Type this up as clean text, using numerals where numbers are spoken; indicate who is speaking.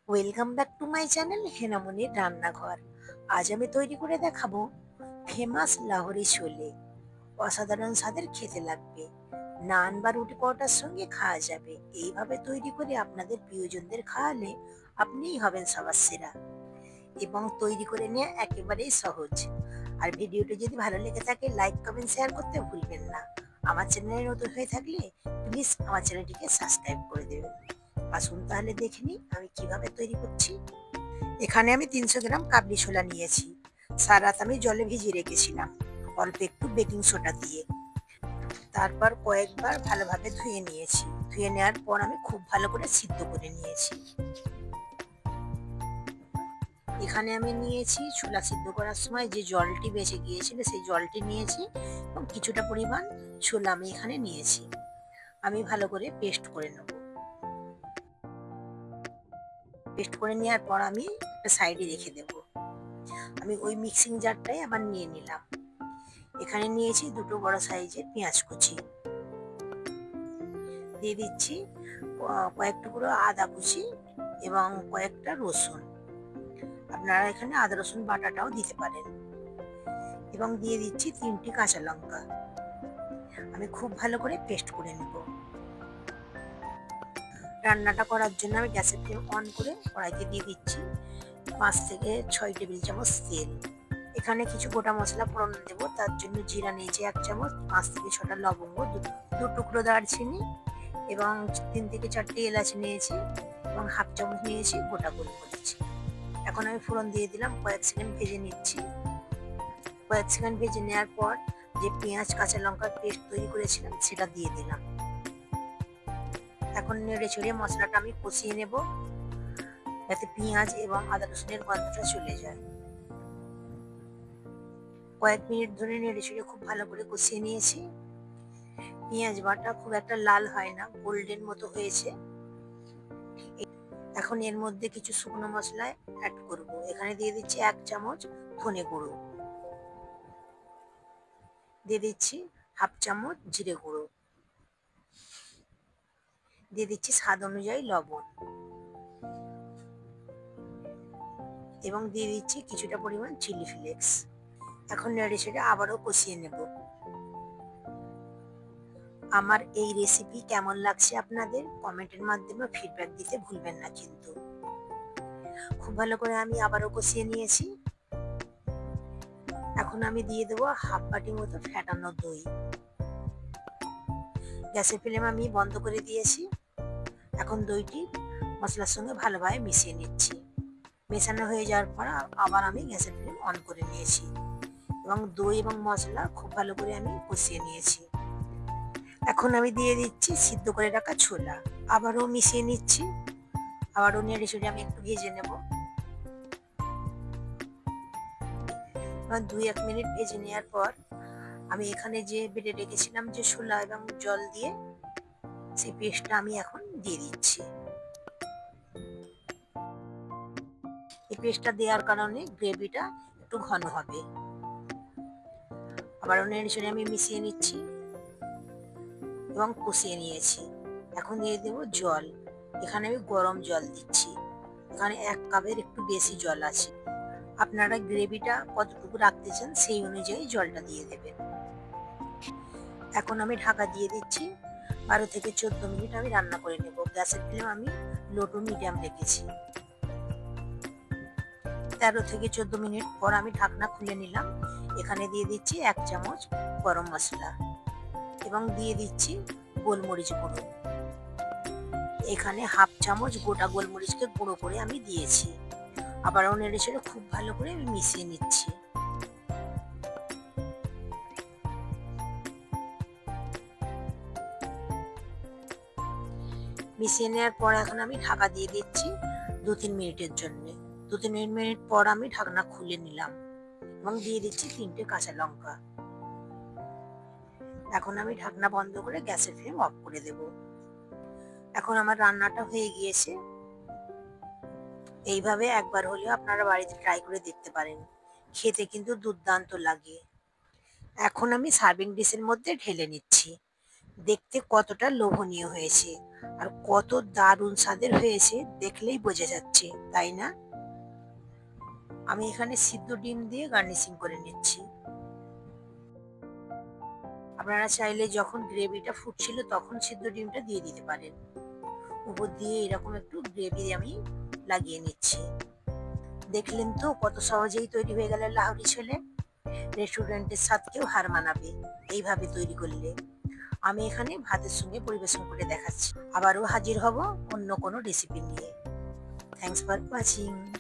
Speaker 1: Welcome back to my channel হেনামনির রান্নাঘর। আজ আমি তৈরি করে দেখাবো ফেমাস লাহোরি ছোলে। অসাধারণ স্বাদের খেতে লাগবে, নান বা রুটি পরোটার সঙ্গে খাওয়া যাবে। এইভাবে তৈরি করে আপনাদের প্রিয়জনদের খাওয়ালে আপনিই হবেন সবার সেরা। এবং তৈরি করে নেওয়া একেবারেই সহজ। আর ভিডিওটি যদি ভালো লেগে থাকে লাইক কমেন্ট শেয়ার করতে ভুলবেন না। আমার চ্যানেলে নতুন হয়ে থাকলে প্লিজ আমার চ্যানেলটিকে সাবস্ক্রাইব করে দেবেন। আসুন তাহলে দেখে নিই আমি কিভাবে তৈরি করছি। এখানে আমি 300 গ্রাম কাবলি ছোলা নিয়েছি। সারা রাত আমি জলে ভিজিয়ে রেখেছিলাম অল্প একটু বেকিং সোডা দিয়ে। তারপর কয়েকবার ভালোভাবে ধুয়ে নিয়েছি। ধুয়ে নেওয়ার পর আমি খুব ভালো করে সিদ্ধ করে নিয়েছি। এখানে আমি নিয়েছি ছোলা সিদ্ধ করার সময় যে জলটি বেঁচে গিয়েছিল সেই জলটি নিয়েছি এবং কিছুটা পরিমাণ ছোলা আমি এখানে নিয়েছি। আমি ভালো করে পেস্ট করে নেব। পেস্ট করে নেওয়ার পর আমি একটা সাইডে রেখে দেব। আমি ওই মিক্সিং জারটাই আবার নিয়ে নিলাম। এখানে নিয়েছি দুটো বড় সাইজের পেঁয়াজ কুচি, দিয়ে দিচ্ছি কয়েক টুকরো আদা কুচি এবং কয়েকটা রসুন। আপনারা এখানে আদা রসুন বাটাটাও দিতে পারেন। এবং দিয়ে দিচ্ছি 3টি কাঁচা লঙ্কা। আমি খুব ভালো করে পেস্ট করে নেব। রান্নাটা করার জন্য আমি গ্যাসের ফ্লেম অন করে কড়াইতে দিয়ে দিচ্ছি 5 থেকে 6 টেবিল চামচ তেল। এখানে কিছু গোটা মশলা ফোড়ন দেবো। তার জন্য জিরা নিয়েছি 1 চামচ, 5 থেকে 6টা লবঙ্গ, দু টুকরো দারচিনি এবং 3 থেকে 4টে এলাচ নিয়েছি এবং হাফ চামচ নিয়েছি গোটা গোলমরিচ। এখন আমি ফোড়ন দিয়ে দিলাম, কয়েক সেকেন্ড ভেজে নিচ্ছি। কয়েক সেকেন্ড ভেজে নেওয়ার পর যে পেঁয়াজ কাঁচা লঙ্কার পেস্ট তৈরি করেছিলাম সেটা দিয়ে দিলাম। এখন নেড়ে চেড়ে মশলাটা আমি কষিয়ে নেব যাতে পেঁয়াজ এবং আদা রসুনের গন্ধটা চলে যায়। কয়েক মিনিট ধরে নেড়ে চেড়ে খুব ভালো করে কষিয়ে নিয়েছি। পেঁয়াজ বাটা খুব একটা লাল হয় না, গোল্ডেন মতো হয়েছে। এখন এর মধ্যে কিছু শুকনো মশলা অ্যাড করব। এখানে দিয়ে দিচ্ছি 1 চামচ ধনে গুঁড়ো, দিয়ে দিচ্ছি হাফ চামচ জিরে গুঁড়ো, দিয়ে দিচ্ছি স্বাদ অনুযায়ী লবণ এবং দিয়ে দিচ্ছি কিছুটা পরিমাণ চিলি ফ্লেক্স। এখন নেড়ে চেড়ে আবারও কষিয়ে নেব। আমার এই রেসিপি কেমন লাগছে আপনাদের কমেন্টের মাধ্যমে ফিডব্যাক দিতে ভুলবেন না কিন্তু। খুব ভালো করে আমি আবারও কষিয়ে নিয়েছি। এখন আমি দিয়ে দেবো হাফ বাটি মতো ফ্যাটানো দই। গ্যাসের ফ্লেম আমি বন্ধ করে দিয়েছি। এখন দইটি মশলার সঙ্গে ভালোভাবে মিশিয়ে নিচ্ছি। মেশানো হয়ে যাওয়ার পর আবার আমি গ্যাসের ফ্লেম অন করে নিয়েছি এবং দই এবং মশলা খুব ভালো করে আমি কষিয়ে নিয়েছি। এখন আমি দিয়ে দিচ্ছি সিদ্ধ করে রাখা ছোলা, আবারও মিশিয়ে নিচ্ছি। আবারও নেড়ে চেড়ে আমি একটু ভেজে নেব। 2-1 মিনিট ভেজে নেওয়ার পর আমি এখানে যে বেটে রেখেছিলাম যে ছোলা এবং জল দিয়ে সেই পেস্টটা আমি এখন দিয়ে দিচ্ছি। এই পেস্টটা দেওয়ার কারণে গ্রেভিটা একটু ঘন হবে। আবারও নেড়ে চেড়ে আমি মিশিয়ে নিচ্ছি এবং কষিয়ে নিয়েছি। এখন দিয়ে দেবো জল। এখানে আমি গরম জল দিচ্ছি। এখানে 1 কাপের একটু বেশি জল আছে। আপনারা গ্রেভিটা কতটুকু রাখতে চান সেই অনুযায়ী জলটা দিয়ে দেবেন। এখন আমি ঢাকা দিয়ে দিচ্ছি। 12 থেকে 14 মিনিট আমি রান্না করে নেব। গ্যাসের ফ্লেম আমি লো টু মিডিয়াম রেখেছি। 13 থেকে 14 মিনিট পর আমি ঢাকনা খুলে নিলাম। এখানে দিয়ে দিচ্ছি 1 চামচ গরম মশলা এবং দিয়ে দিচ্ছি গোলমরিচ গুঁড়ো। এখানে হাফ চামচ গোটা গোলমরিচকে গুঁড়ো করে আমি দিয়েছি। আবারও নেড়ে চেড়ে খুব ভালো করে আমি মিশিয়ে নিচ্ছি। মিশিয়ে নেওয়ার পর এখন আমি ঢাকা দিয়ে দিচ্ছি 2-3 মিনিটের জন্য। 2-3 মিনিট পর আমি ঢাকনা খুলে নিলাম এবং দিয়ে দিচ্ছি 3টে কাঁচা লঙ্কা। এখন আমি ঢাকনা বন্ধ করে গ্যাসের ফ্লেম অফ করে দেব। এখন আমার রান্নাটা হয়ে গিয়েছে। এইভাবে একবার হলেও আপনারা বাড়িতে ট্রাই করে দেখতে পারেন, খেতে কিন্তু দুর্দান্ত লাগে। এখন আমি সার্ভিং ডিশের মধ্যে ঢেলে নিচ্ছি। দেখতে কতটা লোভনীয় হয়েছে আর কত দারুণ স্বাদের হয়েছে দেখলেই বোঝা যাচ্ছে, তাই না? আমি এখানে সিদ্ধ ডিম দিয়ে গার্নিশিং করে নিচ্ছি। আপনারা চাইলে যখন গ্রেভিটা ফুটছিল তখন সিদ্ধ ডিমটা দিয়ে দিতে পারেন। উপর দিয়ে এরকম একটু গ্রেভি আমি লাগিয়ে নিচ্ছি। দেখলেন তো কত সহজেই তৈরি হয়ে গেল লাহোরি ছোলে। রেস্টুরেন্টের স্বাদকেও হার মানাবে এইভাবে তৈরি করলে। আমি এখানে ভাতের সঙ্গে পরিবেশন করে দেখাচ্ছি। আবারও হাজির হব অন্য কোনো রেসিপি নিয়ে। Thanks for watching.